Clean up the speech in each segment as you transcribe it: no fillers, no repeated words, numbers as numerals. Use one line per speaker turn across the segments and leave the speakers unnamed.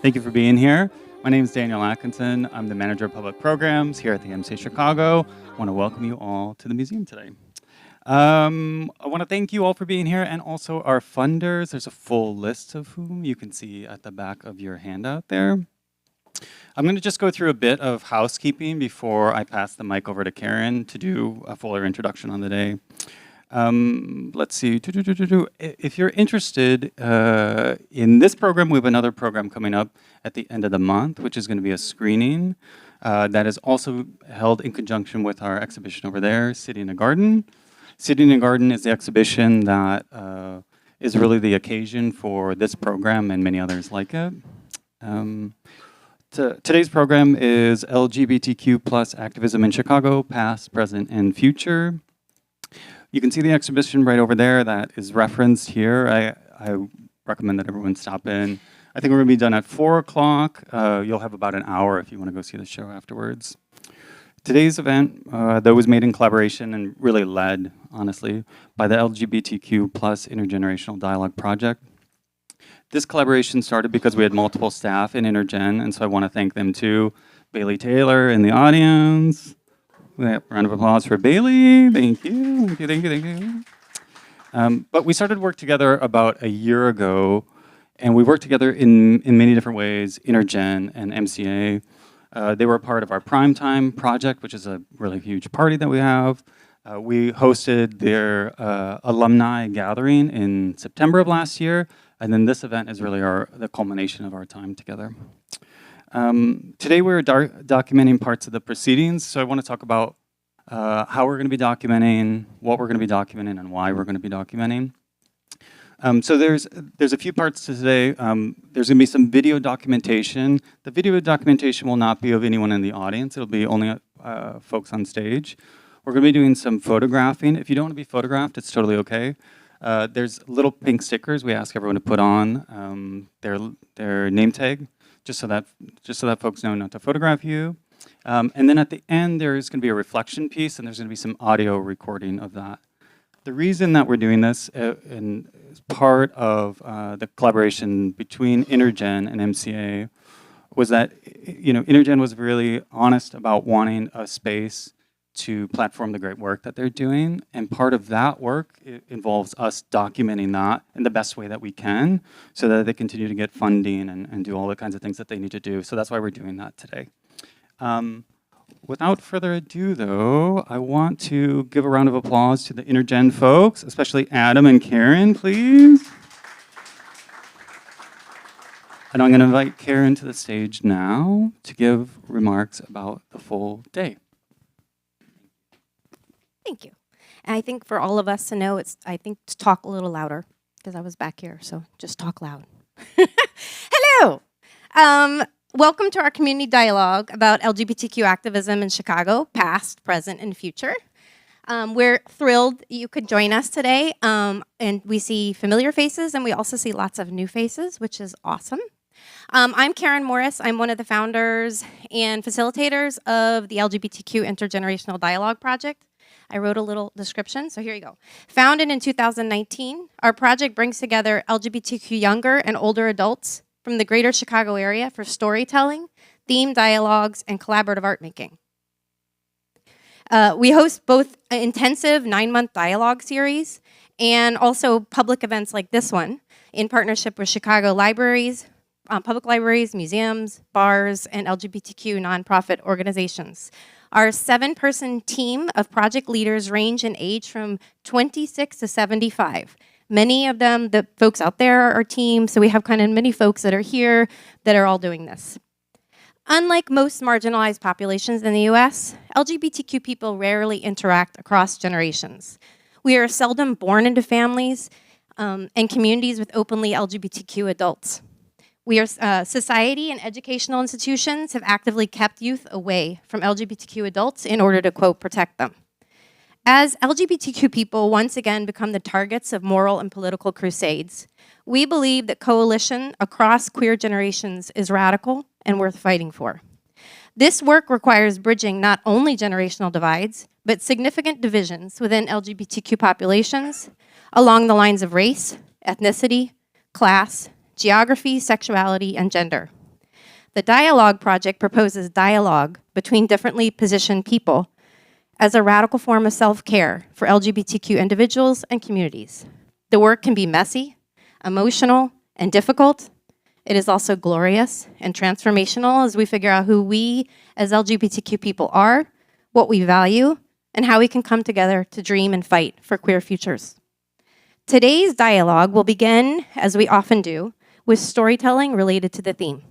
Thank you for being here. My name is Daniel Atkinson. I'm the Manager of Public Programs here at the MCA Chicago. I want to welcome you all to the museum today. I want to thank you all for being here and also our funders. There's a full list of whom you can see at the back of your handout there. I'm going to just go through a bit of housekeeping before I pass the mic over to Karen to do a fuller introduction on the day. Let's see. If you're interested in this program, we have another program coming up at the end of the month, which is going to be a screening that is also held in conjunction with our exhibition over there, City in a Garden. City in a Garden is the exhibition that is really the occasion for this program and many others like it. Today's program is LGBTQ plus activism in Chicago, past, present, and future. You can see the exhibition right over there that is referenced here. I recommend that everyone stop in. I think we're going to be done at 4 o'clock. You'll have about an hour if you want to go see the show afterwards. Today's event, though, was made in collaboration and really led, honestly, by the LGBTQ plus Intergenerational Dialogue Project. This collaboration started because we had multiple staff in Intergen, and so I want to thank them too. Bailey Taylor in the audience. Round of applause for Bailey. Thank you. Thank you. But we started work together about a year ago, and we worked together in many different ways, Intergen and MCA. They were a part of our Primetime project, which is a really huge party that we have. We hosted their alumni gathering in September of last year, and then this event is really the culmination of our time together. Today we're documenting parts of the proceedings, so I want to talk about how we're going to be documenting, what we're going to be documenting, and why we're going to be documenting. So there's a few parts to today. There's going to be some video documentation. The video documentation will not be of anyone in the audience. It'll be only folks on stage. We're going to be doing some photographing. If you don't want to be photographed, it's totally okay. There's little pink stickers we ask everyone to put on their name tag, just so that folks know not to photograph you. And then at the end, there's going to be a reflection piece, and there's going to be some audio recording of that. The reason that we're doing this is part of the collaboration between Intergen and MCA was that Intergen was really honest about wanting a space to platform the great work that they're doing, and part of that work involves us documenting that in the best way that we can so that they continue to get funding and do all the kinds of things that they need to do. So that's why we're doing that today. Without further ado, though, I want to give a round of applause to the Intergen folks, especially Adam and Karen, please. And I'm going to invite Karen to the stage now to give remarks about the full day.
Thank you. And I think for all of us to know, to talk a little louder, because I was back here, so just talk loud. Hello. Welcome to our community dialogue about LGBTQ activism in Chicago, past, present, and future. We're thrilled you could join us today, and we see familiar faces, and we also see lots of new faces, which is awesome. I'm Karen Morris. I'm one of the founders and facilitators of the LGBTQ Intergenerational Dialogue Project. I wrote a little description, so here you go. Founded in 2019, our project brings together LGBTQ younger and older adults from the greater Chicago area for storytelling, themed dialogues, and collaborative art making. We host both an intensive 9-month dialogue series and also public events like this one in partnership with Chicago libraries, public libraries, museums, bars, and LGBTQ nonprofit organizations. Our 7-person team of project leaders range in age from 26 to 75. Many of them, the folks out there are our team, so we have kind of many folks that are here that are all doing this. Unlike most marginalized populations in the US, LGBTQ people rarely interact across generations. We are seldom born into families and communities with openly LGBTQ adults. Society and educational institutions have actively kept youth away from LGBTQ adults in order to, quote, protect them. As LGBTQ people once again become the targets of moral and political crusades, we believe that coalition across queer generations is radical and worth fighting for. This work requires bridging not only generational divides, but significant divisions within LGBTQ populations along the lines of race, ethnicity, class, geography, sexuality, and gender. The Dialogue Project proposes dialogue between differently positioned people as a radical form of self-care for LGBTQ individuals and communities. The work can be messy, emotional, and difficult. It is also glorious and transformational as we figure out who we as LGBTQ people are, what we value, and how we can come together to dream and fight for queer futures. Today's dialogue will begin, as we often do, with storytelling related to the theme.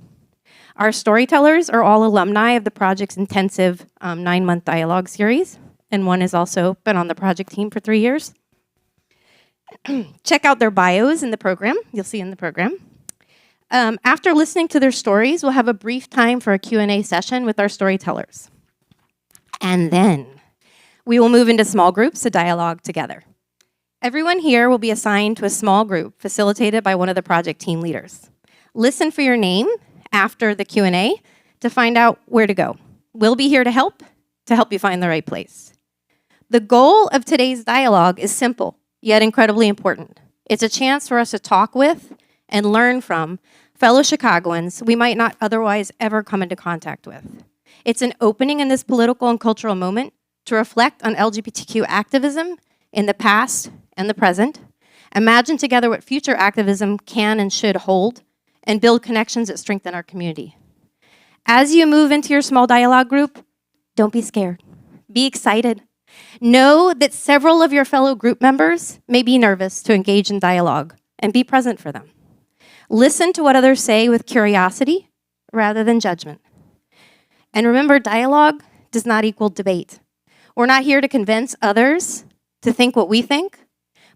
Our storytellers are all alumni of the project's intensive 9-month dialogue series, and one has also been on the project team for 3 years. Check out their bios in the program. You'll see in the program. After listening to their stories, we'll have a brief time for a Q&A session with our storytellers. And then we will move into small groups to dialogue together. Everyone here will be assigned to a small group facilitated by one of the project team leaders. Listen for your name after the Q&A to find out where to go. We'll be here to help you find the right place. The goal of today's dialogue is simple, yet incredibly important. It's a chance for us to talk with and learn from fellow Chicagoans we might not otherwise ever come into contact with. It's an opening in this political and cultural moment to reflect on LGBTQ activism in the past and the present, imagine together what future activism can and should hold, and build connections that strengthen our community. As you move into your small dialogue group, don't be scared. Be excited. Know that several of your fellow group members may be nervous to engage in dialogue, and be present for them. Listen to what others say with curiosity rather than judgment. And remember, dialogue does not equal debate. We're not here to convince others to think what we think,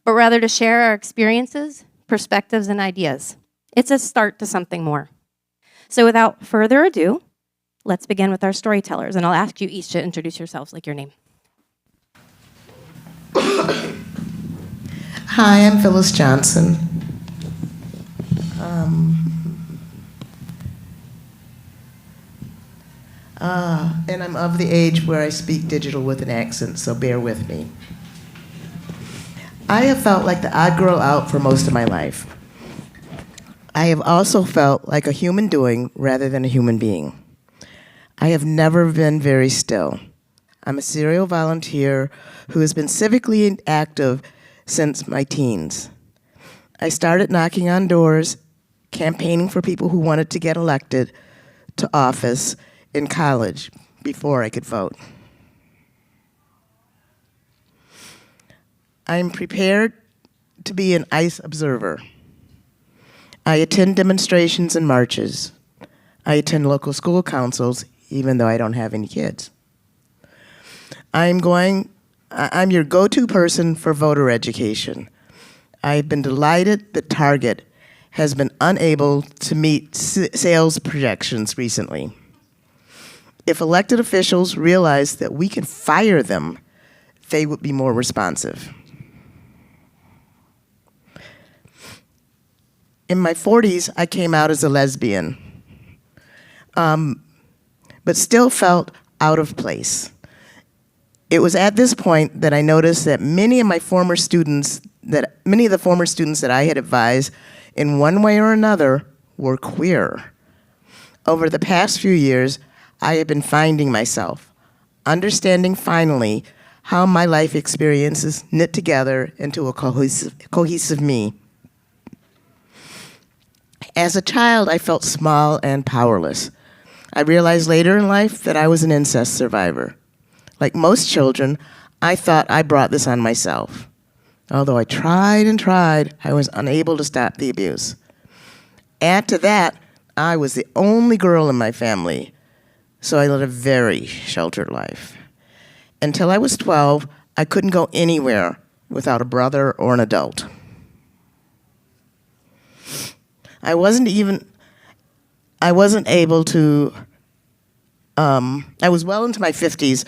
but rather to share our experiences, perspectives, and ideas. It's a start to something more. So without further ado, let's begin with our storytellers, and I'll ask you each to introduce yourselves like your name.
Hi, I'm Phyllis Johnson. And I'm of the age where I speak digital with an accent, so bear with me. I have felt like the odd girl out for most of my life. I have also felt like a human doing rather than a human being. I have never been very still. I'm a serial volunteer who has been civically active since my teens. I started knocking on doors, campaigning for people who wanted to get elected to office in college before I could vote. I'm prepared to be an ICE observer. I attend demonstrations and marches. I attend local school councils, even though I don't have any kids. I'm your go-to person for voter education. I've been delighted that Target has been unable to meet sales projections recently. If elected officials realize that we can fire them, they would be more responsive. In my 40s, I came out as a lesbian, but still felt out of place. It was at this point that I noticed that many of the former students that I had advised in one way or another were queer. Over the past few years, I have been finding myself, understanding finally how my life experiences knit together into a cohesive me. As a child, I felt small and powerless. I realized later in life that I was an incest survivor. Like most children, I thought I brought this on myself. Although I tried and tried, I was unable to stop the abuse. Add to that, I was the only girl in my family, so I led a very sheltered life. Until I was 12, I couldn't go anywhere without a brother or an adult. I was well into my 50s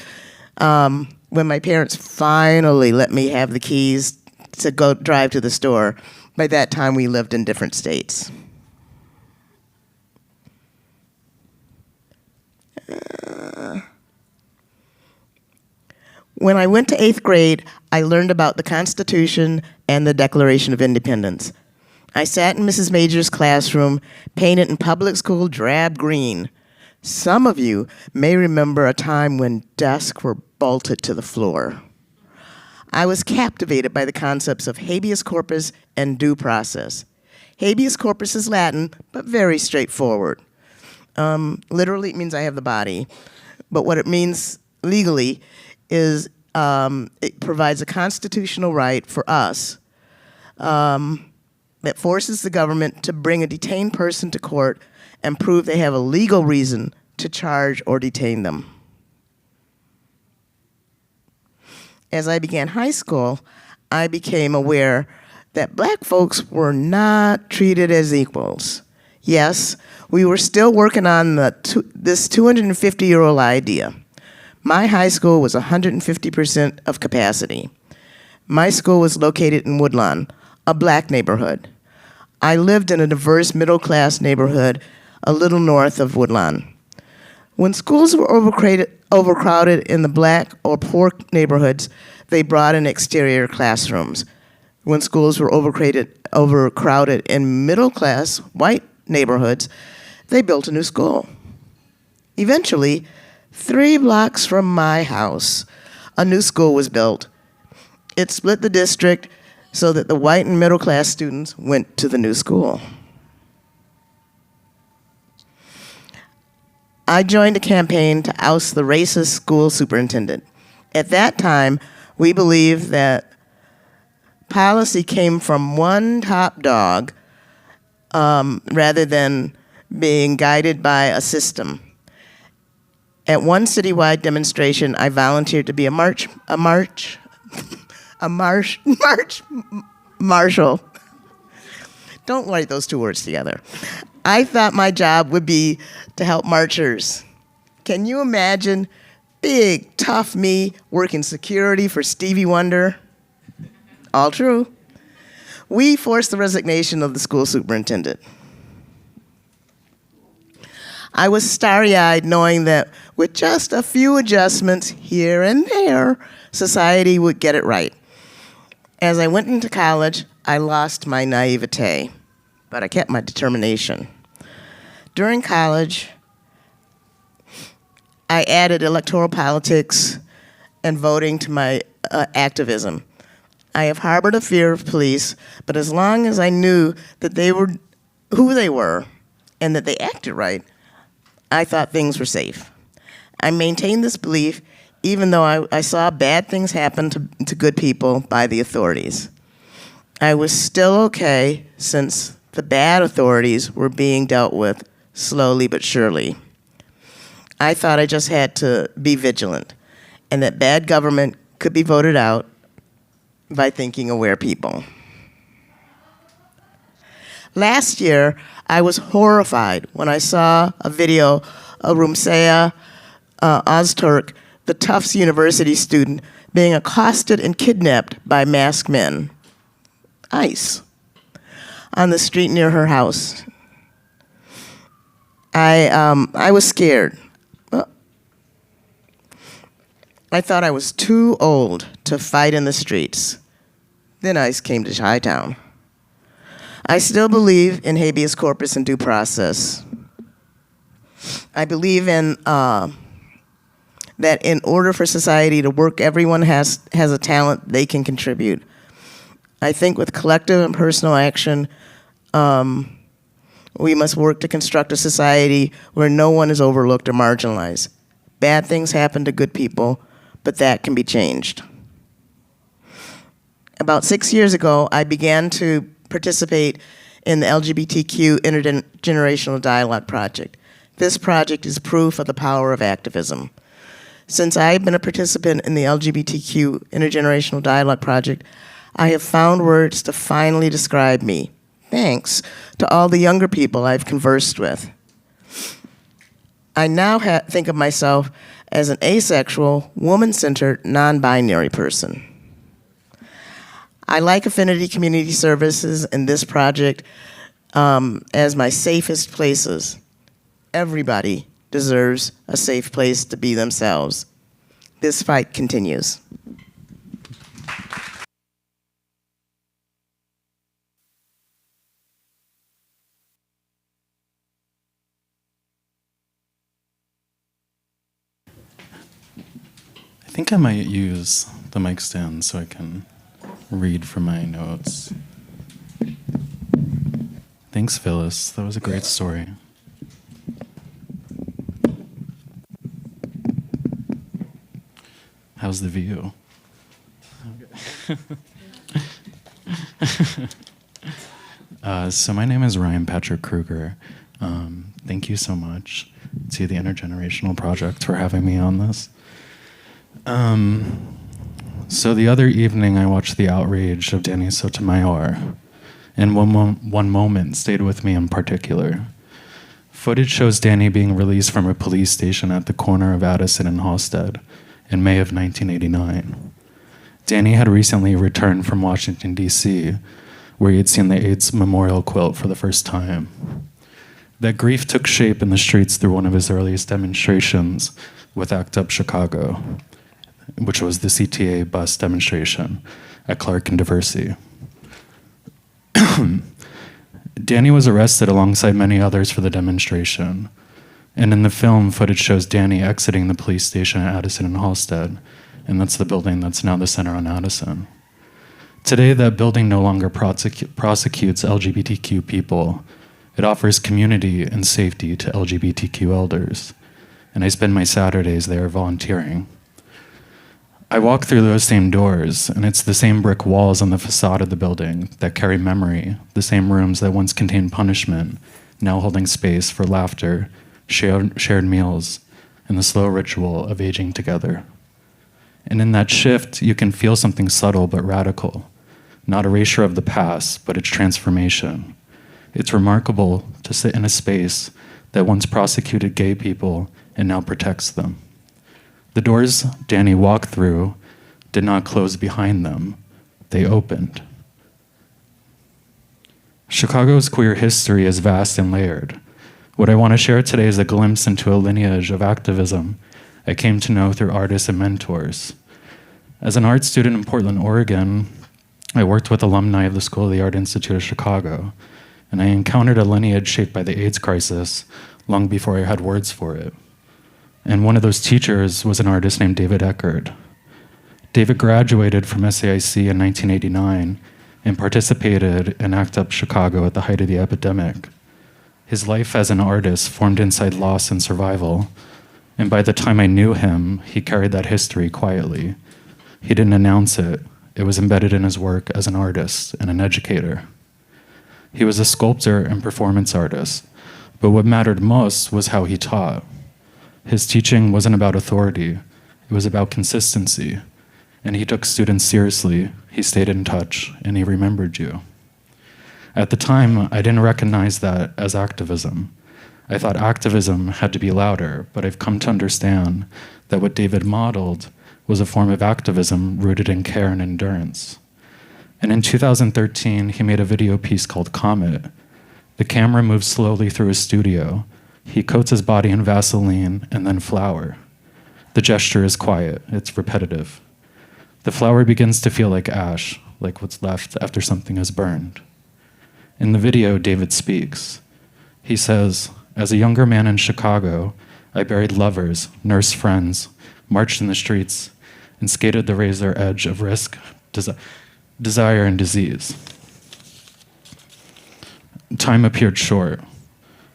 when my parents finally let me have the keys to go drive to the store. By that time, we lived in different states. When I went to 8th grade, I learned about the Constitution and the Declaration of Independence. I sat in Mrs. Major's classroom, painted in public school drab green. Some of you may remember a time when desks were bolted to the floor. I was captivated by the concepts of habeas corpus and due process. Habeas corpus is Latin, but very straightforward. Literally, it means I have the body. But what it means legally is it provides a constitutional right for us that forces the government to bring a detained person to court and prove they have a legal reason to charge or detain them. As I began high school, I became aware that black folks were not treated as equals. Yes, we were still working on this 250-year-old idea. My high school was 150% of capacity. My school was located in Woodlawn, a black neighborhood. I lived in a diverse middle-class neighborhood a little north of Woodlawn. When schools were overcrowded in the black or poor neighborhoods, they brought in exterior classrooms. When schools were overcrowded in middle-class white neighborhoods, they built a new school. Eventually, 3 blocks from my house, a new school was built. It split the district so that the white and middle-class students went to the new school. I joined a campaign to oust the racist school superintendent. At that time, we believed that policy came from one top dog rather than being guided by a system. At one citywide demonstration, I volunteered to be a marshal. Don't write those 2 words together. I thought my job would be to help marchers. Can you imagine big, tough me working security for Stevie Wonder? All true. We forced the resignation of the school superintendent. I was starry-eyed knowing that with just a few adjustments here and there, society would get it right. As I went into college, I lost my naivete, but I kept my determination. During college, I added electoral politics and voting to my activism. I have harbored a fear of police, but as long as I knew that they were who they were and that they acted right, I thought things were safe. I maintained this belief even though I saw bad things happen to good people by the authorities. I was still okay since the bad authorities were being dealt with slowly but surely. I thought I just had to be vigilant and that bad government could be voted out by thinking aware people. Last year, I was horrified when I saw a video of Rumsaya Ozturk, the Tufts University student, being accosted and kidnapped by masked men, ICE, on the street near her house. I was scared. I thought I was too old to fight in the streets. Then ICE came to Chi-Town. I still believe in habeas corpus and due process. I believe in that in order for society to work, everyone has a talent they can contribute. I think with collective and personal action, we must work to construct a society where no one is overlooked or marginalized. Bad things happen to good people, but that can be changed. About 6 years ago, I began to participate in the LGBTQ Intergenerational Dialogue Project. This project is proof of the power of activism. Since I've been a participant in the LGBTQ Intergenerational Dialogue Project, I have found words to finally describe me, thanks to all the younger people I've conversed with. I now think of myself as an asexual, woman-centered, non-binary person. I like Affinity Community Services and this project as my safest places. Everybody deserves a safe place to be themselves. This fight continues.
I think I might use the mic stand so I can read from my notes. Thanks, Phyllis. That was a great story. How's the view? So my name is Ryan Patrick Kruger. Thank you so much to the Intergenerational Project for having me on this. So the other evening I watched the outrage of Danny Sotomayor, and one moment stayed with me in particular. Footage shows Danny being released from a police station at the corner of Addison and Halsted in May of 1989. Danny had recently returned from Washington, D.C., where he had seen the AIDS memorial quilt for the first time. That grief took shape in the streets through one of his earliest demonstrations with ACT UP Chicago, which was the CTA bus demonstration at Clark and Diversey. Danny was arrested alongside many others for the demonstration, and in the film, footage shows Danny exiting the police station at Addison and Halsted, and that's the building that's now the Center on Addison. Today, that building no longer prosecutes LGBTQ people. It offers community and safety to LGBTQ elders, and I spend my Saturdays there volunteering. I walk through those same doors, and it's the same brick walls on the facade of the building that carry memory, the same rooms that once contained punishment, now holding space for laughter, shared meals, and the slow ritual of aging together. And in that shift, you can feel something subtle but radical, not erasure of the past, but its transformation. It's remarkable to sit in a space that once prosecuted gay people and now protects them. The doors Danny walked through did not close behind them, they opened. Chicago's queer history is vast and layered. What I want to share today is a glimpse into a lineage of activism I came to know through artists and mentors. As an art student in Portland, Oregon, I worked with alumni of the School of the Art Institute of Chicago, and I encountered a lineage shaped by the AIDS crisis long before I had words for it. And one of those teachers was an artist named David Eckert. David graduated from SAIC in 1989 and participated in ACT UP Chicago at the height of the epidemic. His life as an artist formed inside loss and survival, and by the time I knew him, he carried that history quietly. He didn't announce it. It was embedded in his work as an artist and an educator. He was a sculptor and performance artist, but what mattered most was how he taught. His teaching wasn't about authority, it was about consistency, and he took students seriously, he stayed in touch, and he remembered you. At the time, I didn't recognize that as activism. I thought activism had to be louder, but I've come to understand that what David modeled was a form of activism rooted in care and endurance. And in 2013, he made a video piece called Comet. The camera moves slowly through his studio. He coats his body in Vaseline and then flour. The gesture is quiet, it's repetitive. The flour begins to feel like ash, like what's left after something is burned. In the video, David speaks. He says, "As a younger man in Chicago, I buried lovers, nursed friends, marched in the streets, and skated the razor edge of risk, desire, and disease. Time appeared short.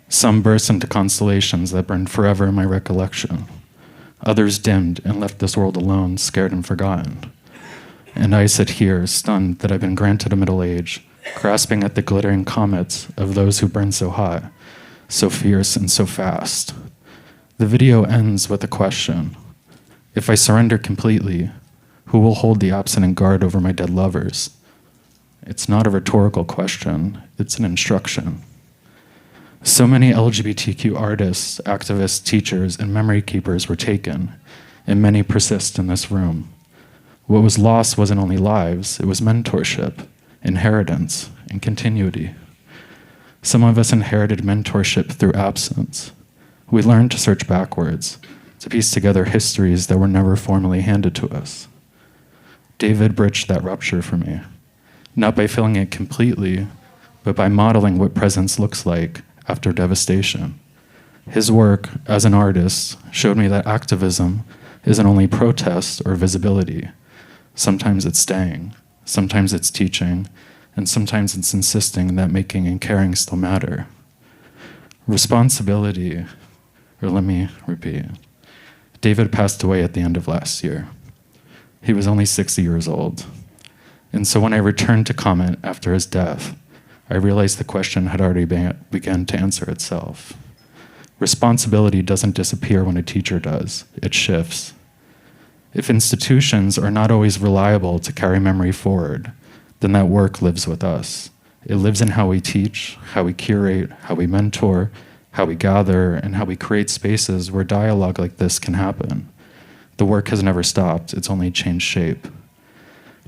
Some burst into constellations that burned forever in my recollection. Others dimmed and left this world alone, scared and forgotten. And I sit here, stunned that I've been granted a middle age, grasping at the glittering comets of those who burn so hot, so fierce and so fast." The video ends with a question. If I surrender completely, who will hold the abstinent guard over my dead lovers? It's not a rhetorical question, it's an instruction. So many LGBTQ artists, activists, teachers, and memory keepers were taken, and many persist in this room. What was lost wasn't only lives, it was mentorship, inheritance, and continuity. Some of us inherited mentorship through absence. We learned to search backwards, to piece together histories that were never formally handed to us. David bridged that rupture for me, not by filling it completely, but by modeling what presence looks like after devastation. His work as an artist showed me that activism isn't only protest or visibility. Sometimes it's staying, sometimes it's teaching, and sometimes it's insisting that making and caring still matter. Responsibility, or let me repeat. David passed away at the end of last year. He was only 60 years old. And so when I returned to comment after his death, I realized the question had already begun to answer itself. Responsibility doesn't disappear when a teacher does, it shifts. If institutions are not always reliable to carry memory forward, then that work lives with us. It lives in how we teach, how we curate, how we mentor, how we gather, and how we create spaces where dialogue like this can happen. The work has never stopped, it's only changed shape.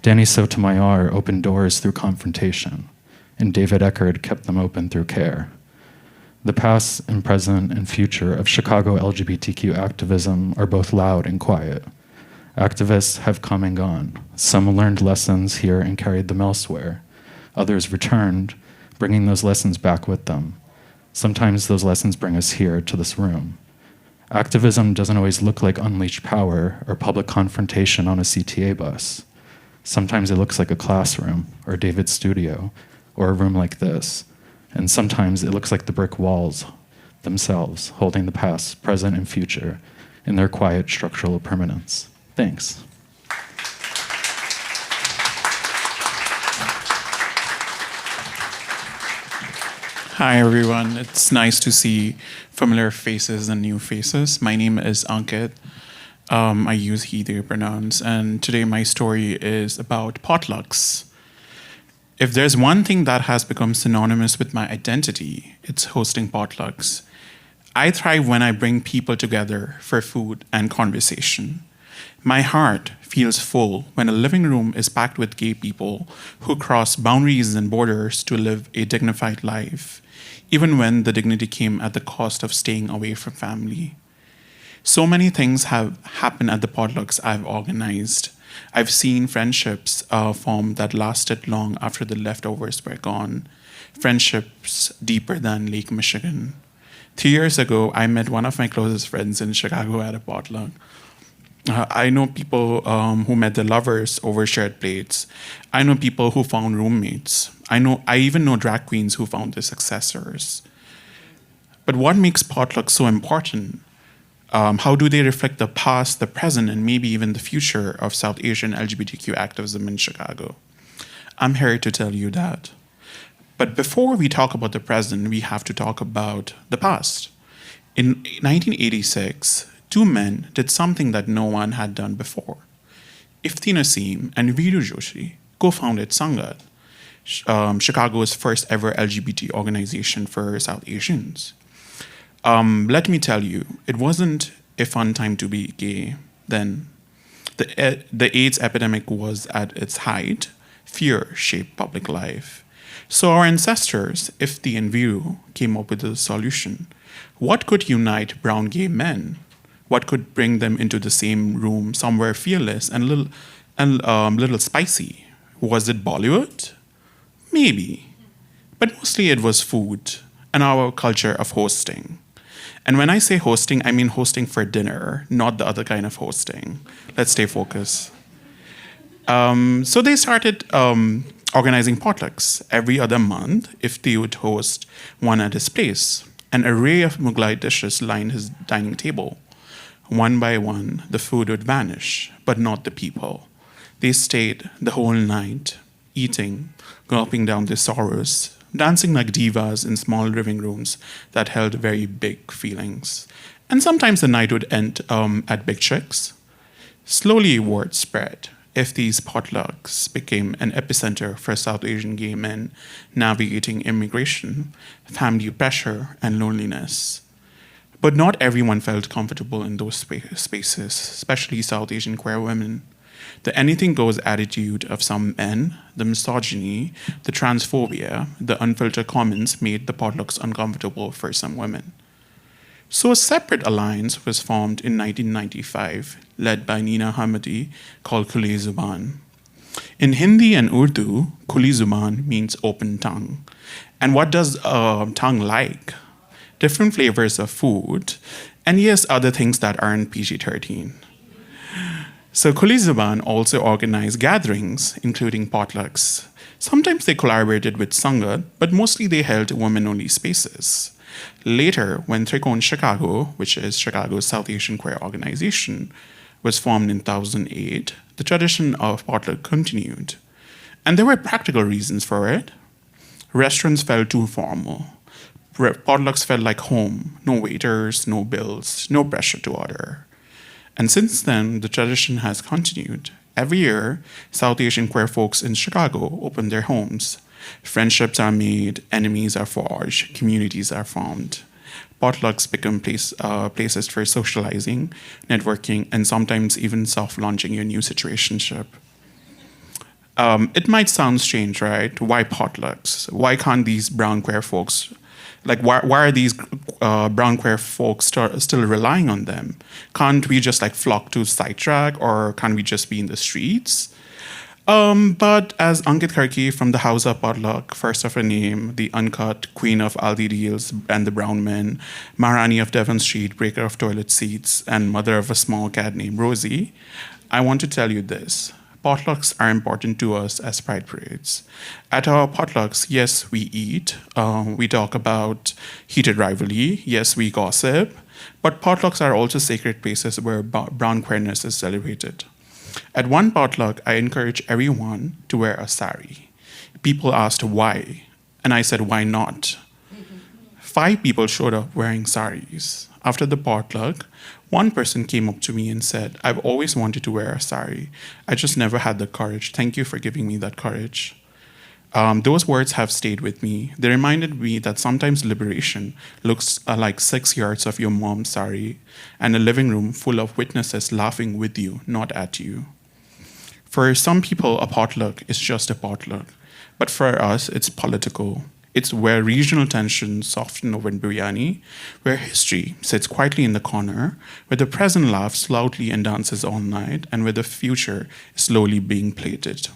Danny Sotomayor opened doors through confrontation, and David Eckerd kept them open through care. The past and present and future of Chicago LGBTQ activism are both loud and quiet. Activists have come and gone. Some learned lessons here and carried them elsewhere. Others returned, bringing those lessons back with them. Sometimes those lessons bring us here to this room. Activism doesn't always look like unleashed power or public confrontation on a CTA bus. Sometimes it looks like a classroom or David's studio or a room like this. And sometimes it looks like the brick walls themselves, holding the past, present, and future in their quiet structural permanence. Thanks.
Hi, everyone. It's nice to see familiar faces and new faces. My name is Ankit. I use he, they pronouns, and today my story is about potlucks. If there's one thing that has become synonymous with my identity, it's hosting potlucks. I thrive when I bring people together for food and conversation. My heart feels full when a living room is packed with gay people who cross boundaries and borders to live a dignified life, even when the dignity came at the cost of staying away from family. So many things have happened at the potlucks I've organized. I've seen friendships form that lasted long after the leftovers were gone, friendships deeper than Lake Michigan. 3 years ago, I met one of my closest friends in Chicago at a potluck. I know people who met their lovers over shared plates. I know people who found roommates. I even know drag queens who found their successors. But what makes potlucks so important? How do they reflect the past, the present, and maybe even the future of South Asian LGBTQ activism in Chicago? I'm here to tell you that. But before we talk about the present, we have to talk about the past. In 1986, two men did something that no one had done before. Ifti Naseem and Viru Joshi co-founded Sangat, Chicago's first ever LGBT organization for South Asians. Let me tell you, it wasn't a fun time to be gay then. The AIDS epidemic was at its height. Fear shaped public life. So our ancestors, Ifti and Viru, came up with a solution. What could unite brown gay men? What could bring them into the same room, somewhere fearless and little spicy? Was it Bollywood? Maybe. But mostly it was food and our culture of hosting. And when I say hosting, I mean hosting for dinner, not the other kind of hosting. Let's stay focused. So they started organizing potlucks. Every other month, Ifti would host one at his place. An array of Mughlai dishes lined his dining table. One by one, the food would vanish, but not the people. They stayed the whole night, eating, gulping down their sorrows, dancing like divas in small living rooms that held very big feelings. And sometimes the night would end at Big Chicks. Slowly, word spread. If these potlucks became an epicenter for South Asian gay men navigating immigration, family pressure, and loneliness. But not everyone felt comfortable in those spaces, especially South Asian queer women. The anything goes attitude of some men, the misogyny, the transphobia, the unfiltered comments made the potlucks uncomfortable for some women. So a separate alliance was formed in 1995, led by Nina Hamadi, called Khuli Zuban. In Hindi and Urdu, Khuli Zuban means open tongue. And what does a tongue like? Different flavors of food, and yes, other things that aren't PG-13. So Kuli Zuban also organized gatherings, including potlucks. Sometimes they collaborated with Sangat, but mostly they held women-only spaces. Later, when Trikon Chicago, which is Chicago's South Asian queer organization, was formed in 2008, the tradition of potluck continued. And there were practical reasons for it. Restaurants felt too formal. Potlucks felt like home, no waiters, no bills, no pressure to order. And since then, the tradition has continued. Every year, South Asian queer folks in Chicago open their homes. Friendships are made, enemies are forged, communities are formed. Potlucks become places for socializing, networking, and sometimes even soft-launching your new situationship. It might sound strange, right? Why potlucks? Why can't these brown queer folks, why are these brown queer folks still relying on them? Can't we just flock to sidetrack, or can't we just be in the streets? But as Ankit Karki from the House of Potluck, first of her name, the uncut queen of Aldi deals and the brown men, Maharani of Devon Street, breaker of toilet seats, and mother of a small cat named Rosie, I want to tell you this. Potlucks are important to us as pride parades. At our potlucks, yes, we eat. We talk about heated rivalry. Yes, we gossip. But potlucks are also sacred places where brown queerness is celebrated. At one potluck, I encourage everyone to wear a sari. People asked why, and I said, why not? 5 people showed up wearing saris. After the potluck, one person came up to me and said, I've always wanted to wear a sari. I just never had the courage. Thank you for giving me that courage. Those words have stayed with me. They reminded me that sometimes liberation looks like 6 yards of your mom's sari and a living room full of witnesses laughing with you, not at you. For some people, a potluck is just a potluck. But for us, it's political. It's where regional tensions soften over biryani, where history sits quietly in the corner, where the present laughs loudly and dances all night, and where the future is slowly being plated.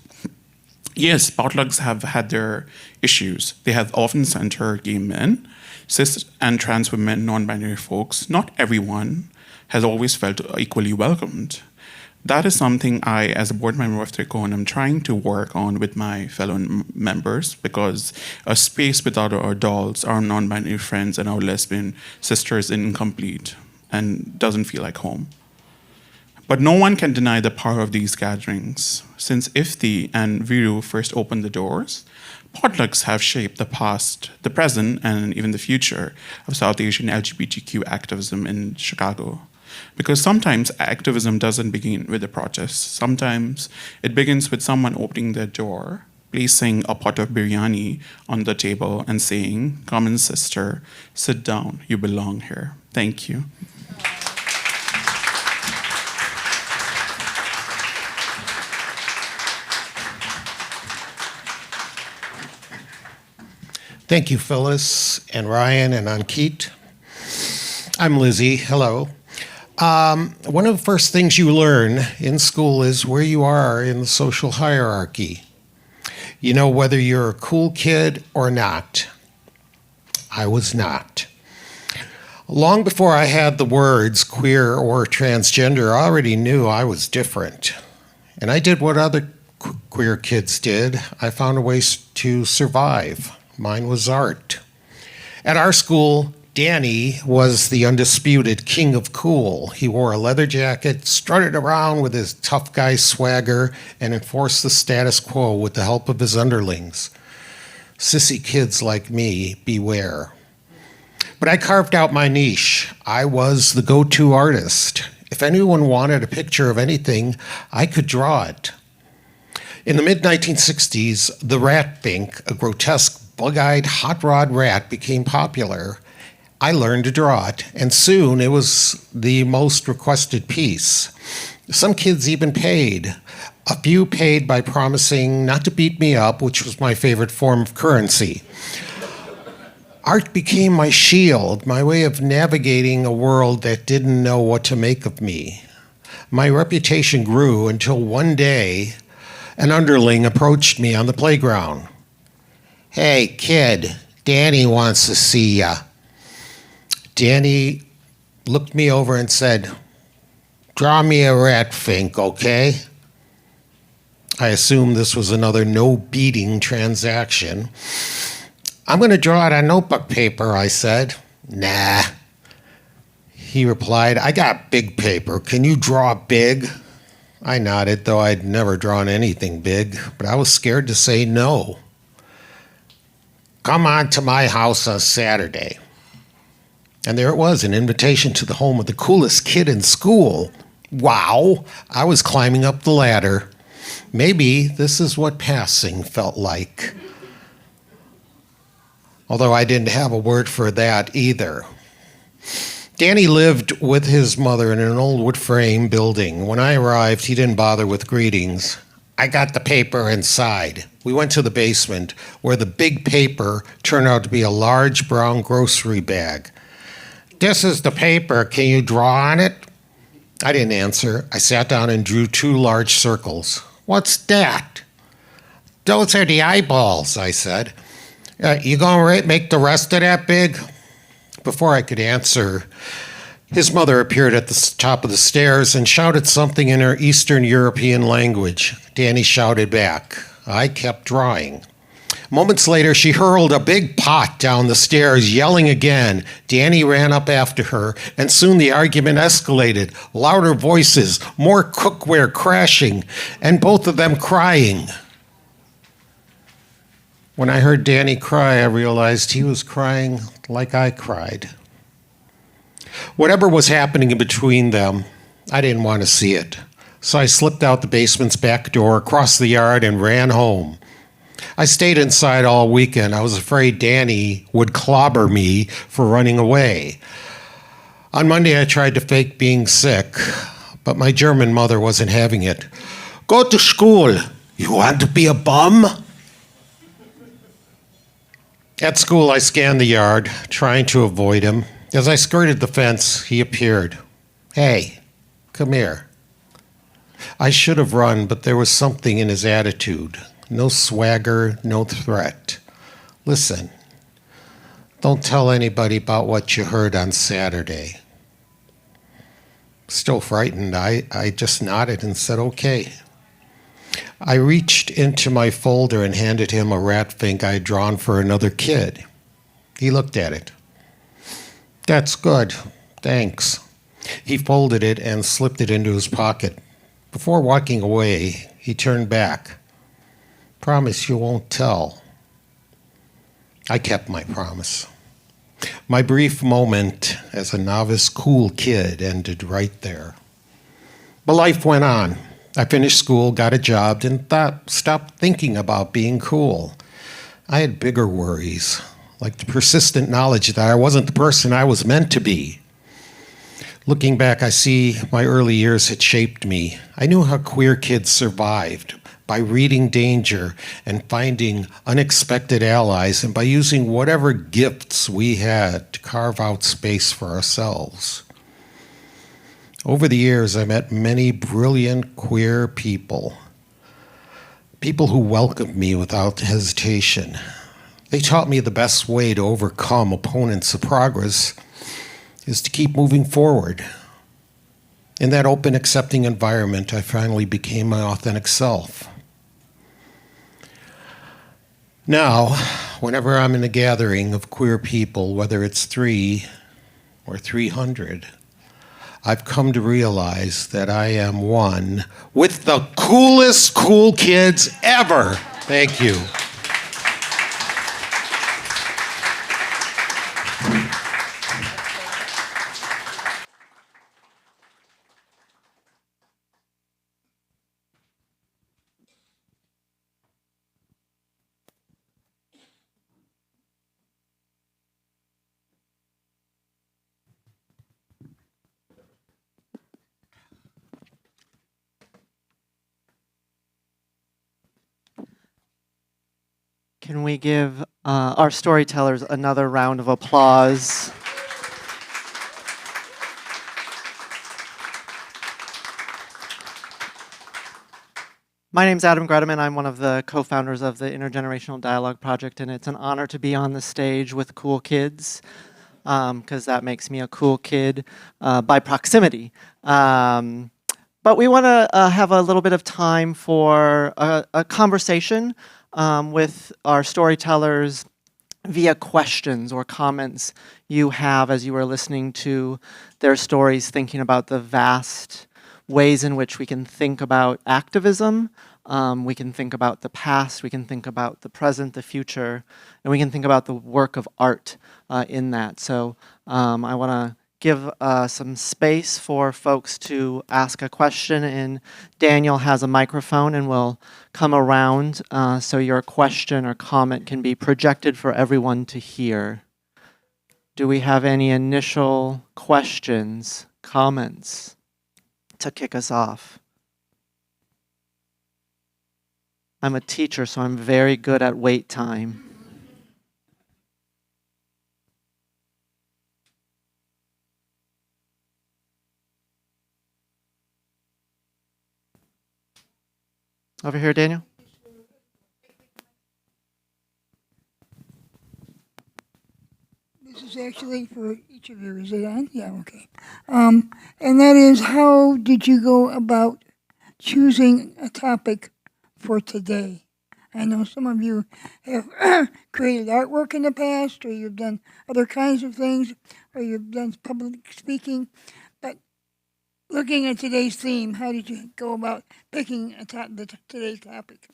Yes, potlucks have had their issues. They have often centered gay men, cis and trans women, non-binary folks. Not everyone has always felt equally welcomed. That is something I, as a board member of Trikon, am trying to work on with my fellow members, because a space without our dolls, our non-binary friends, and our lesbian sisters is incomplete and doesn't feel like home. But no one can deny the power of these gatherings. Since Ifti and Viru first opened the doors, potlucks have shaped the past, the present, and even the future of South Asian LGBTQ activism in Chicago. Because sometimes activism doesn't begin with a protest. Sometimes it begins with someone opening their door, placing a pot of biryani on the table and saying, come in, sister, sit down, you belong here. Thank you.
Thank you, Phyllis and Ryan and Ankit. I'm Lizzie. Hello. One of the first things you learn in school is where you are in the social hierarchy. You know whether you're a cool kid or not. I was not. Long before I had the words queer or transgender, I already knew I was different. And I did what other queer kids did. I found a way to survive. Mine was art. At our school, Danny was the undisputed king of cool. He wore a leather jacket, strutted around with his tough guy swagger, and enforced the status quo with the help of his underlings. Sissy kids like me, beware. But I carved out my niche. I was the go-to artist. If anyone wanted a picture of anything, I could draw it. In the mid-1960s, the rat bink, a grotesque bug-eyed hot rod rat, became popular. I learned to draw it, and soon it was the most requested piece. Some kids even paid. A few paid by promising not to beat me up, which was my favorite form of currency. Art became my shield, my way of navigating a world that didn't know what to make of me. My reputation grew until one day, an underling approached me on the playground. Hey, kid, Danny wants to see ya. Danny looked me over and said, Draw me a rat fink, okay? I assumed this was another no beating transaction. I'm going to draw it on notebook paper, I said. Nah. He replied, I got big paper. Can you draw big? I nodded, though I'd never drawn anything big, but I was scared to say no. Come on to my house on Saturday. And there it was, an invitation to the home of the coolest kid in school. Wow, I was climbing up the ladder. Maybe this is what passing felt like. Although I didn't have a word for that either. Danny lived with his mother in an old wood frame building. When I arrived, he didn't bother with greetings. I got the paper inside. We went to the basement, where the big paper turned out to be a large brown grocery bag. This is the paper. Can you draw on it? I didn't answer. I sat down and drew 2 large circles. What's that? Those are the eyeballs, I said. You gonna make the rest of that big? Before I could answer, his mother appeared at the top of the stairs and shouted something in her Eastern European language. Danny shouted back. I kept drawing. Moments later, she hurled a big pot down the stairs, yelling again. Danny ran up after her, and soon the argument escalated. Louder voices, more cookware crashing, and both of them crying. When I heard Danny cry, I realized he was crying like I cried. Whatever was happening in between them, I didn't want to see it. So I slipped out the basement's back door, across the yard, and ran home. I stayed inside all weekend. I was afraid Danny would clobber me for running away. On Monday, I tried to fake being sick, but my German mother wasn't having it. Go to school. You want to be a bum? At school, I scanned the yard, trying to avoid him. As I skirted the fence, he appeared. Hey, come here. I should have run, but there was something in his attitude. No swagger, no threat. Listen, don't tell anybody about what you heard on Saturday. Still frightened, I just nodded and said, okay. I reached into my folder and handed him a rat fink I had drawn for another kid. He looked at it. That's good, thanks. He folded it and slipped it into his pocket. Before walking away, he turned back. Promise you won't tell. I kept my promise. My brief moment as a novice cool kid ended right there. But life went on. I finished school, got a job, and stopped thinking about being cool. I had bigger worries, like the persistent knowledge that I wasn't the person I was meant to be. Looking back, I see my early years had shaped me. I knew how queer kids survived, by reading danger and finding unexpected allies, and by using whatever gifts we had to carve out space for ourselves. Over the years, I met many brilliant queer people who welcomed me without hesitation. They taught me the best way to overcome opponents of progress is to keep moving forward. In that open, accepting environment, I finally became my authentic self. Now, whenever I'm in a gathering of queer people, whether it's 3 or 300, I've come to realize that I am one with the coolest cool kids ever. Thank you.
Can we give our storytellers another round of applause? My name's Adam Gredeman. I'm one of the co-founders of the Intergenerational Dialogue Project, and it's an honor to be on the stage with cool kids, because that makes me a cool kid by proximity. But we want to have a little bit of time for a conversation with our storytellers via questions or comments you have as you are listening to their stories, thinking about the vast ways in which we can think about activism. We can think about the past, we can think about the present, the future, and we can think about the work of art in that. So I want to give some space for folks to ask a question, and Daniel has a microphone and will come around so your question or comment can be projected for everyone to hear. Do we have any initial questions, comments to kick us off? I'm a teacher, so I'm very good at wait time. Over here, Daniel.
This is actually for each of you. Is it on? Yeah, okay. And that is, how did you go about choosing a topic for today? I know some of you have created artwork in the past, or you've done other kinds of things, or you've done public speaking. But looking at today's theme, how did you go about picking today's topic?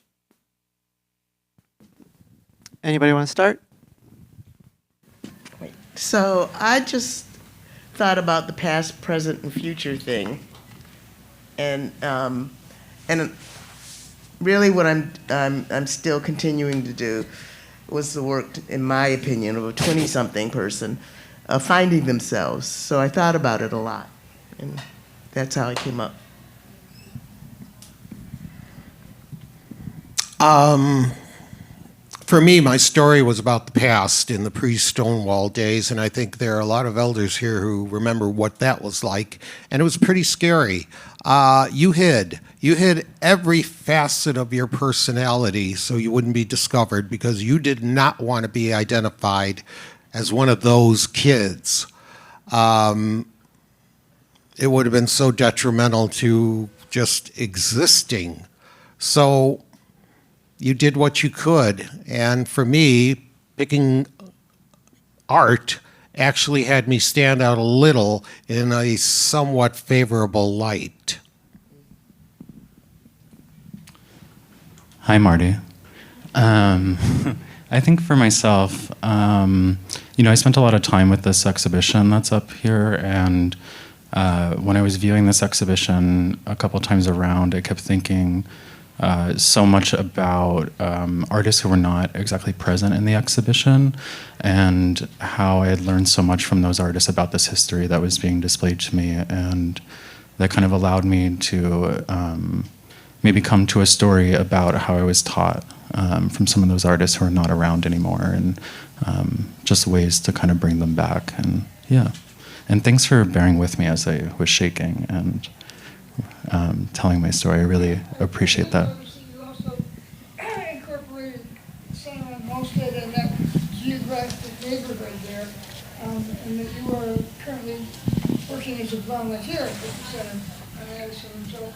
Anybody want to start?
So I just thought about the past, present, and future thing, and really what I'm still continuing to do was the work, in my opinion, of a 20-something person finding themselves. So I thought about it a lot, and that's how I came up.
For me, my story was about the past in the pre-Stonewall days, and I think there are a lot of elders here who remember what that was like, and it was pretty scary. You hid every facet of your personality so you wouldn't be discovered, because you did not want to be identified as one of those kids. It would have been so detrimental to just existing. So you did what you could, and for me, picking art actually had me stand out a little in a somewhat favorable light.
Hi, Marty. I think for myself, I spent a lot of time with this exhibition that's up here, and when I was viewing this exhibition a couple times around, I kept thinking so much about artists who were not exactly present in the exhibition, and how I had learned so much from those artists about this history that was being displayed to me, and that kind of allowed me to maybe come to a story about how I was taught from some of those artists who are not around anymore, and just ways to kind of bring them back. And yeah, and thanks for bearing with me as I was shaking and telling my story. I really appreciate that.
You also incorporated San Homestead in that geographic neighborhood there, and that you are currently working as a volunteer at the center on Addison. So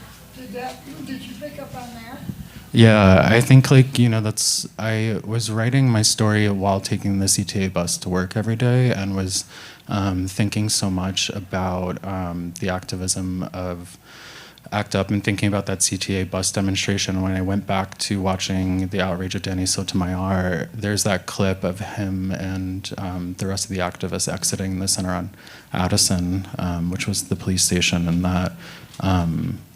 did you pick up on that?
Yeah, I think I was writing my story while taking the CTA bus to work every day, and was thinking so much about the activism of ACT UP, and thinking about that CTA bus demonstration. When I went back to watching the outrage of Danny Sotomayor, there's that clip of him and the rest of the activists exiting the center on Addison, which was the police station, and that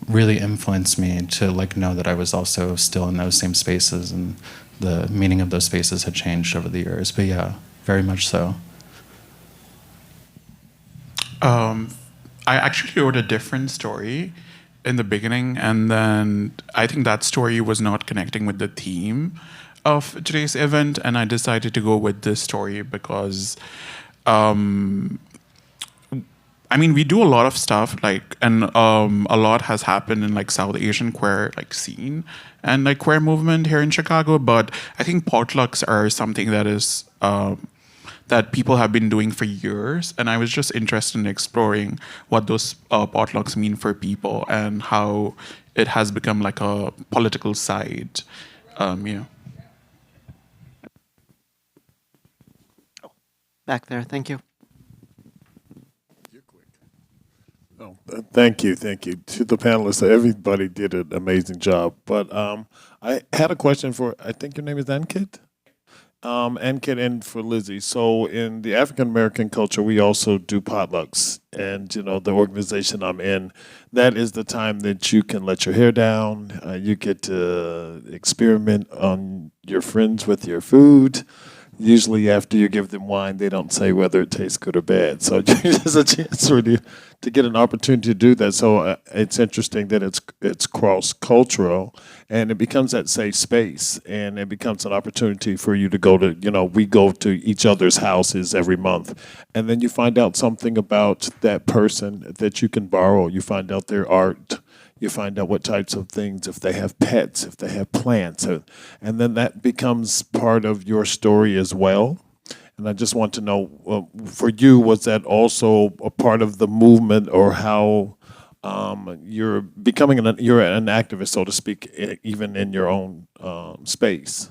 really influenced me to know that I was also still in those same spaces, and the meaning of those spaces had changed over the years. But yeah, very much so.
I actually wrote a different story in the beginning, and then I think that story was not connecting with the theme of today's event, and I decided to go with this story because we do a lot of stuff, and a lot has happened in South Asian queer scene and queer movement here in Chicago. But I think potlucks are something that is that people have been doing for years, and I was just interested in exploring what those potlucks mean for people and how it has become like a political side. Yeah.
Back there, thank you.
Oh, thank you, thank you to the panelists. Everybody did an amazing job. But I had a question for. I think your name is Ankit. Ankit and for Lizzie. So in the African American culture, we also do potlucks, and the organization I'm in, that is the time that you can let your hair down. You get to experiment on your friends with your food. Usually, after you give them wine, they don't say whether it tastes good or bad. So it's a chance really to get an opportunity to do that. So it's interesting that it's cross cultural, and it becomes that safe space, and it becomes an opportunity for you to go to. We go to each other's houses every month, and then you find out something about that person that you can borrow. You find out their art. You find out what types of things, if they have pets, if they have plants, and then that becomes part of your story as well. And I just want to know, for you, was that also a part of the movement, or how you're becoming you're an activist, so to speak, even in your own space?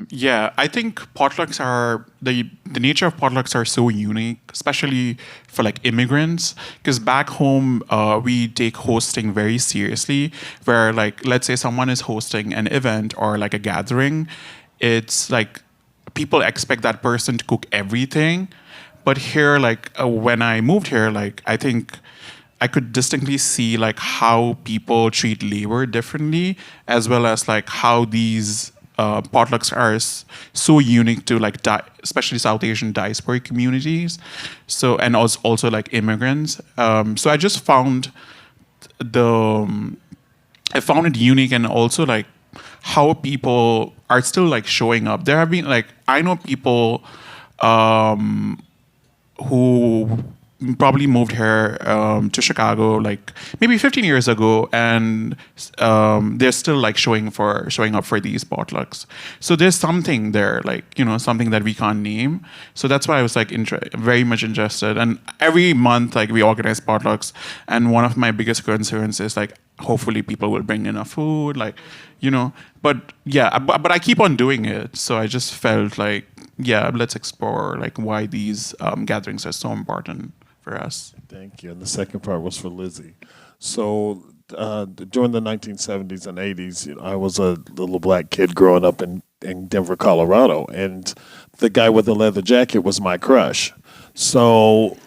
Yeah, I think potlucks are the nature of potlucks are so unique, especially for like immigrants. Because back home, we take hosting very seriously. Where like, let's say someone is hosting an event or like a gathering, it's like people expect that person to cook everything. But here, like when I moved here, like I think I could distinctly see like how people treat labor differently, as well as like how these potlucks are so unique to like especially South Asian diasporic communities. So and also like immigrants. So I just found I found it unique, and also like how people are still like showing up. There have been like I know people who probably moved here to Chicago like maybe 15 years ago, and they're still like showing up for these potlucks. So there's something there, like something that we can't name. So that's why I was like very much interested. And every month, like we organize potlucks, and one of my biggest concerns is like hopefully people will bring enough food, like But yeah, but I keep on doing it. So I just felt like, yeah, let's explore like why these gatherings are so important for us.
Thank you. And the second part was for Lizzie. So during the 1970s and 80s, I was a little black kid growing up in Denver, Colorado, and the guy with the leather jacket was my crush. So,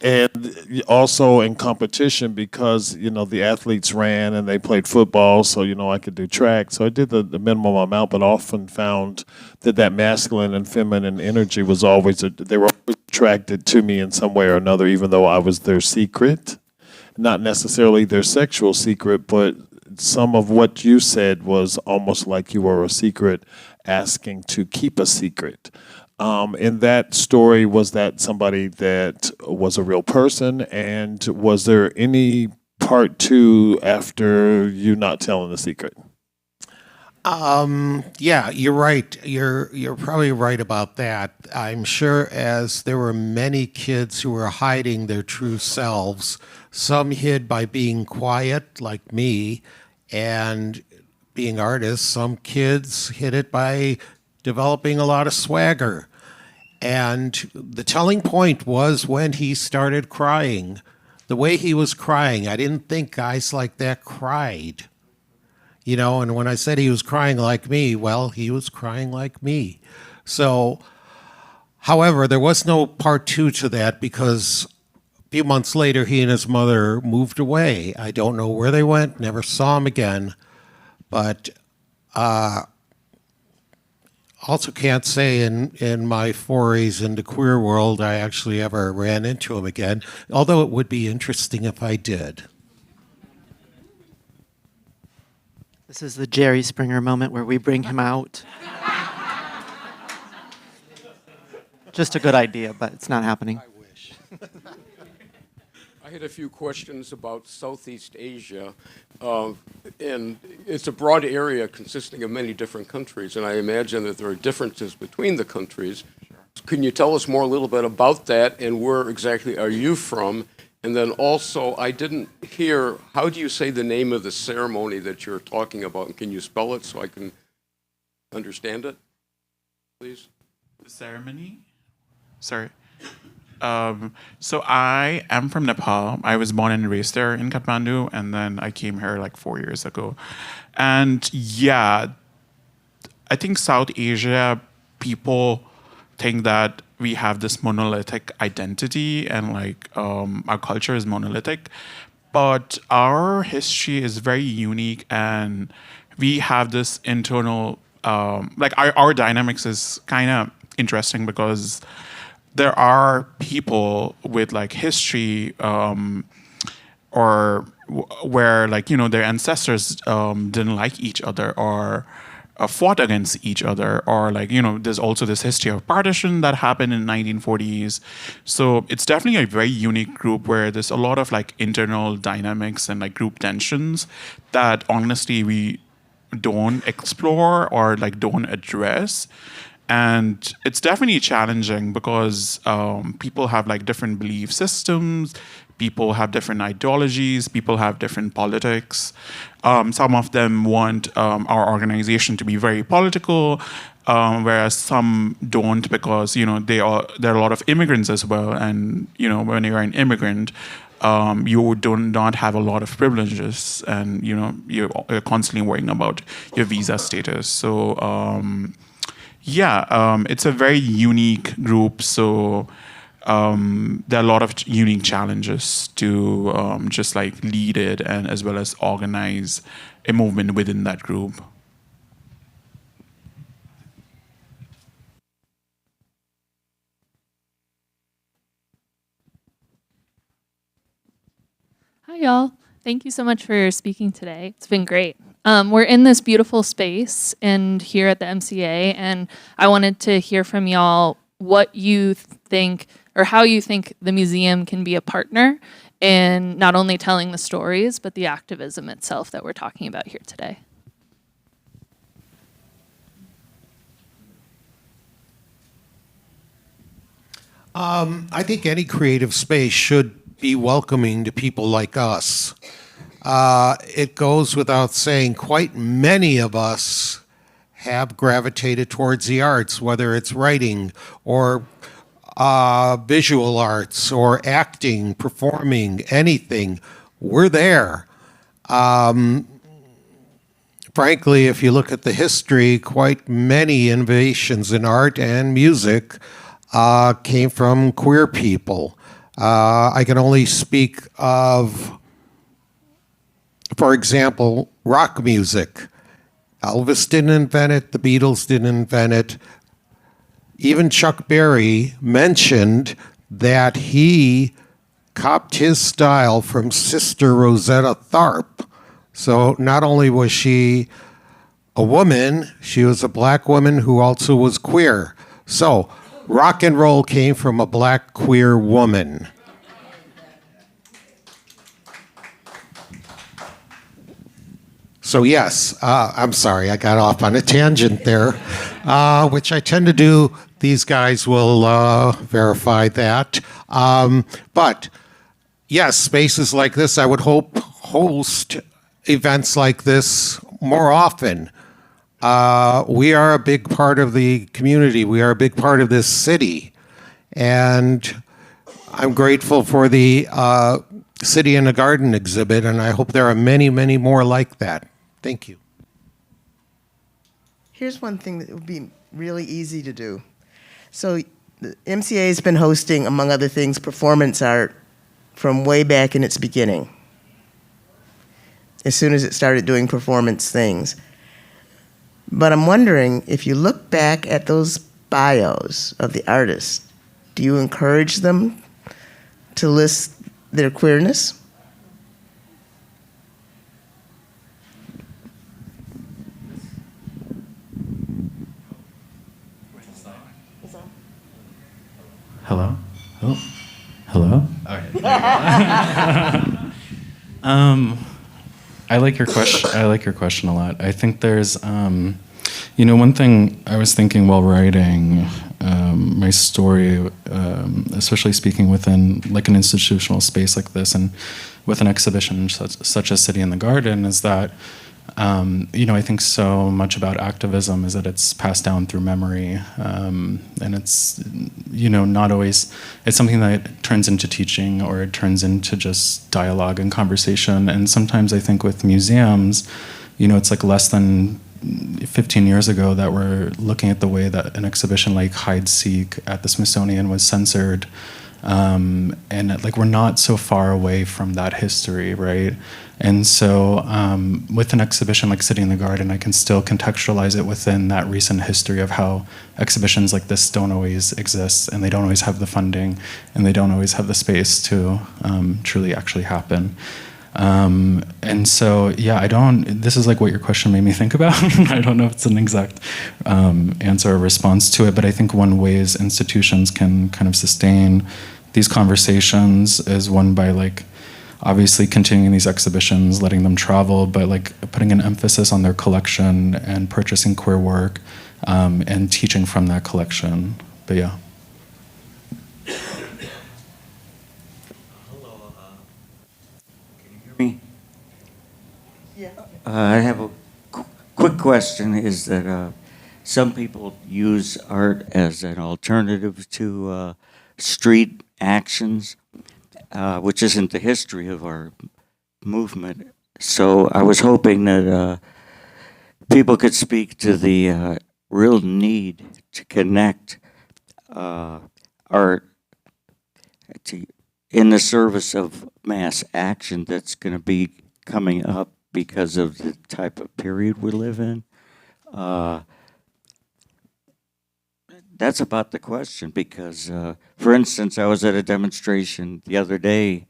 and also in competition, because the athletes ran and they played football, so I could do track. So I did the minimum amount, but often found that masculine and feminine energy was always they were always attracted to me in some way or another, even though I was their secret, not necessarily their sexual secret, but some of what you said was almost like you were a secret asking to keep a secret. In that story, was that somebody that was a real person? And was there any part two after you not telling the secret?
Yeah, you're right. You're probably right about that. I'm sure as there were many kids who were hiding their true selves, some hid by being quiet, like me, and being artists. Some kids hid it by developing a lot of swagger. And the telling point was when he started crying. The way he was crying, I didn't think guys like that cried. And when I said he was crying like me, well, he was crying like me. So, however, there was no part two to that, because a few months later, he and his mother moved away. I don't know where they went, never saw him again. But also can't say in my forays into queer world I actually ever ran into him again, although it would be interesting if I did.
This is the Jerry Springer moment where we bring him out. Just a good idea, but it's not happening.
I wish. I had a few questions about Southeast Asia, And it's a broad area consisting of many different countries, and I imagine that there are differences between the countries. Can you tell us more a little bit about that, and where exactly are you from? And then also, I didn't hear, how do you say the name of the ceremony that you're talking about? And can you spell it so I can understand it, please?
The ceremony? Sorry. So I am from Nepal. I was born and raised there in Kathmandu, and then I came here like 4 years ago. And yeah, I think South Asia people think that we have this monolithic identity and like our culture is monolithic, but our history is very unique and we have this internal like our dynamics is kind of interesting because there are people with like history or where like their ancestors didn't like each other or fought against each other, or like there's also this history of partition that happened in 1940s. So it's definitely a very unique group where there's a lot of like internal dynamics and like group tensions that honestly we don't explore or like don't address. And it's definitely challenging because people have like different belief systems, people have different ideologies, people have different politics. Some of them want our organization to be very political, whereas some don't because there are a lot of immigrants as well. And when you're an immigrant, you do not have a lot of privileges, and you're constantly worrying about your visa status. So. It's a very unique group, so there are a lot of unique challenges to just like lead it and as well as organize a movement within that group.
Hi, y'all. Thank you so much for speaking today. It's been great. We're in this beautiful space and here at the MCA, and I wanted to hear from y'all what you think or how you think the museum can be a partner in not only telling the stories, but the activism itself that we're talking about here today.
I think any creative space should be welcoming to people like us. It goes without saying, quite many of us have gravitated towards the arts, whether it's writing or visual arts or acting, performing, anything. We're there. Frankly, if you look at the history, quite many innovations in art and music came from queer people. I can only speak of, for example, rock music. Elvis didn't invent it, the Beatles didn't invent it. Even Chuck Berry mentioned that he copied his style from Sister Rosetta Tharpe. So not only was she a woman, she was a black woman who also was queer. So rock and roll came from a black queer woman. So yes, I'm sorry, I got off on a tangent there, which I tend to do. These guys will verify that. But yes, spaces like this, I would hope, host events like this more often. We are a big part of the community. We are a big part of this city. And I'm grateful for the City in the Garden exhibit, and I hope there are many, many more like that. Thank you.
Here's one thing that would be really easy to do. So the MCA has been hosting, among other things, performance art from way back in its beginning, as soon as it started doing performance things. But I'm wondering, if you look back at those bios of the artists, do you encourage them to list their queerness?
Hello? Oh, hello? Okay. I like your question. I like your question a lot. I think there's, one thing I was thinking while writing my story, especially speaking within like an institutional space like this, and with an exhibition such as City in the Garden, is that I think so much about activism is that it's passed down through memory, and it's not always. It's something that turns into teaching, or it turns into just dialogue and conversation. And sometimes I think with museums, it's like less than 15 years ago that we're looking at the way that an exhibition like Hide Seek at the Smithsonian was censored. And like we're not so far away from that history, right? And so with an exhibition like City in the Garden, I can still contextualize it within that recent history of how exhibitions like this don't always exist, and they don't always have the funding, and they don't always have the space to truly actually happen. And so, yeah, this is like what your question made me think about. I don't know if it's an exact answer or response to it, but I think one ways institutions can kind of sustain these conversations is one by like, obviously continuing these exhibitions, letting them travel, but like putting an emphasis on their collection and purchasing queer work, and teaching from that collection. But yeah.
Me? Yeah. I have a quick question. Is that some people use art as an alternative to street actions, which isn't the history of our movement. So I was hoping that people could speak to the real need to connect art in the service of mass action that's going to be coming up because of the type of period we live in. That's about the question, because, for instance, I was at a demonstration the other day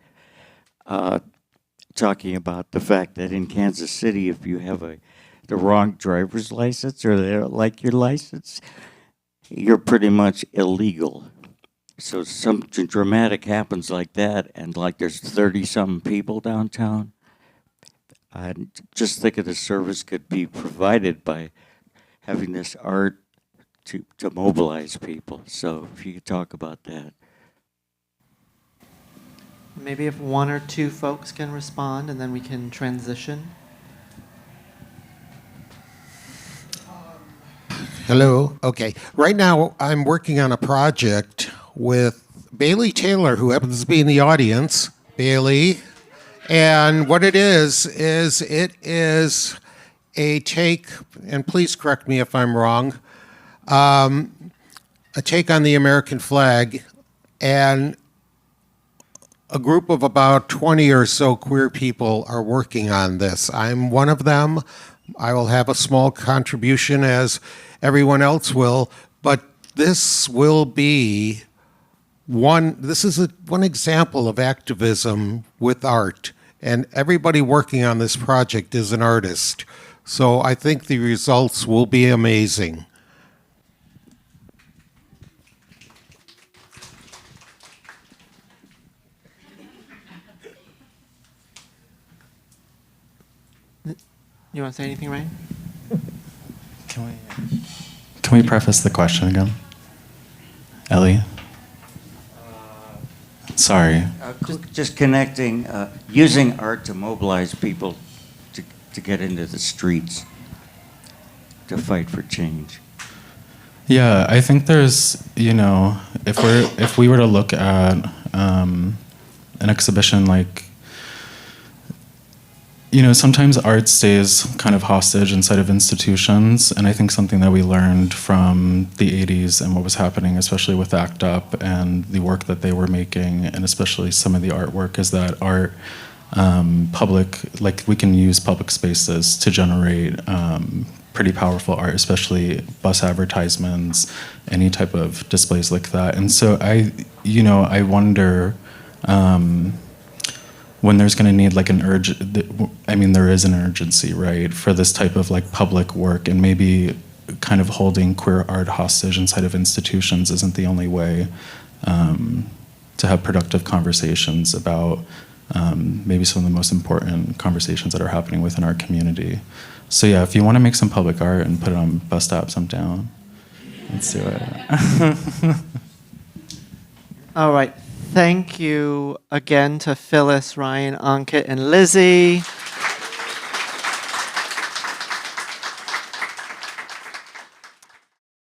talking about the fact that in Kansas City, if you have the wrong driver's license or they don't like your license, you're pretty much illegal. So something dramatic happens like that, and like there's 30-something people downtown. I just think the service could be provided by having this art to mobilize people. So if you could talk about that.
Maybe if one or two folks can respond, and then we can transition.
Hello. Okay. Right now, I'm working on a project with Bailey Taylor, who happens to be in the audience. Bailey. And what it is it is a take, and please correct me if I'm wrong, a take on the American flag, and a group of about 20 or so queer people are working on this. I'm one of them. I will have a small contribution, as everyone else will, but this will be one example of activism with art, and everybody working on this project is an artist. So I think the results will be amazing.
You want to say anything, Ryan?
Can we preface the question again? Ellie? Sorry.
Just connecting, using art to mobilize people to get into the streets, to fight for change.
Yeah, I think there's, if we were to look at an exhibition like, sometimes art stays kind of hostage inside of institutions, and I think something that we learned from the 80s and what was happening, especially with ACT UP and the work that they were making, and especially some of the artwork, is that art, we can use public spaces to generate pretty powerful art, especially bus advertisements, any type of displays like that. And so I wonder, when there's going to need like an there is an urgency, right, for this type of like public work, and maybe kind of holding queer art hostage inside of institutions isn't the only way to have productive conversations about maybe some of the most important conversations that are happening within our community. So yeah, if you want to make some public art and put it on bus stops, I'm down. Let's do it.
All right. Thank you again to Phyllis, Ryan, Ankit, and Lizzie.